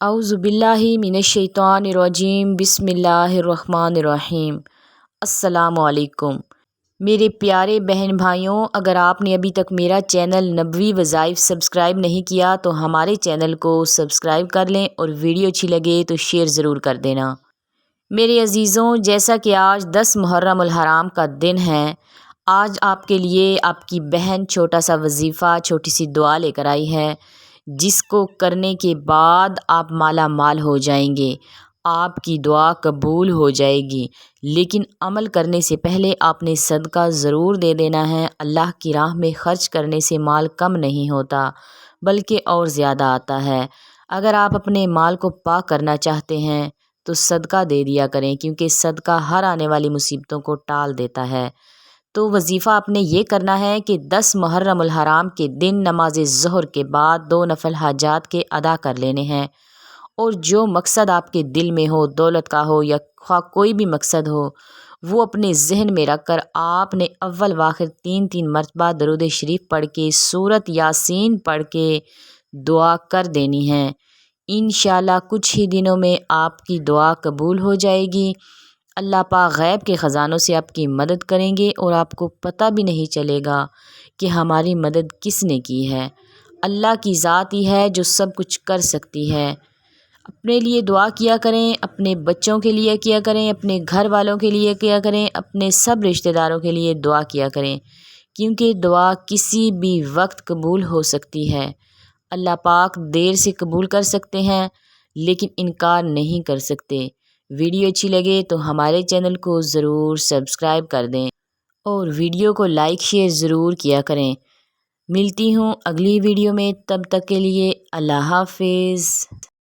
اعوذ باللہ من الشیطان الرجیم بسم اللہ الرحمن الرحیم۔ السلام علیکم میرے پیارے بہن بھائیوں، اگر آپ نے ابھی تک میرا چینل نبوی وظائف سبسکرائب نہیں کیا تو ہمارے چینل کو سبسکرائب کر لیں اور ویڈیو اچھی لگے تو شیئر ضرور کر دینا۔ میرے عزیزوں، جیسا کہ آج 10 محرم الحرام کا دن ہے، آج آپ کے لیے آپ کی بہن چھوٹا سا وظیفہ، چھوٹی سی دعا لے کر آئی ہے، جس کو کرنے کے بعد آپ مالا مال ہو جائیں گے، آپ کی دعا قبول ہو جائے گی۔ لیکن عمل کرنے سے پہلے آپ نے صدقہ ضرور دے دینا ہے۔ اللہ کی راہ میں خرچ کرنے سے مال کم نہیں ہوتا بلکہ اور زیادہ آتا ہے۔ اگر آپ اپنے مال کو پاک کرنا چاہتے ہیں تو صدقہ دے دیا کریں، کیونکہ صدقہ ہر آنے والی مصیبتوں کو ٹال دیتا ہے۔ تو وظیفہ آپ نے یہ کرنا ہے کہ 10 محرم الحرام کے دن نماز ظہر کے بعد 2 نفل حاجات کے ادا کر لینے ہیں، اور جو مقصد آپ کے دل میں ہو، دولت کا ہو یا کوئی بھی مقصد ہو، وہ اپنے ذہن میں رکھ کر آپ نے اول و آخر 3 مرتبہ درود شریف پڑھ کے سورۃ یاسین پڑھ کے دعا کر دینی ہے۔ انشاءاللہ کچھ ہی دنوں میں آپ کی دعا قبول ہو جائے گی۔ اللہ پاک غیب کے خزانوں سے آپ کی مدد کریں گے اور آپ کو پتہ بھی نہیں چلے گا کہ ہماری مدد کس نے کی ہے۔ اللہ کی ذات ہی ہے جو سب کچھ کر سکتی ہے۔ اپنے لیے دعا کیا کریں، اپنے بچوں کے لیے کیا کریں، اپنے گھر والوں کے لیے کیا کریں، اپنے سب رشتہ داروں کے لیے دعا کیا کریں، کیونکہ دعا کسی بھی وقت قبول ہو سکتی ہے۔ اللہ پاک دیر سے قبول کر سکتے ہیں لیکن انکار نہیں کر سکتے۔ ویڈیو اچھی لگے تو ہمارے چینل کو ضرور سبسکرائب کر دیں اور ویڈیو کو لائک شیئر ضرور کیا کریں۔ ملتی ہوں اگلی ویڈیو میں، تب تک کے لیے اللہ حافظ۔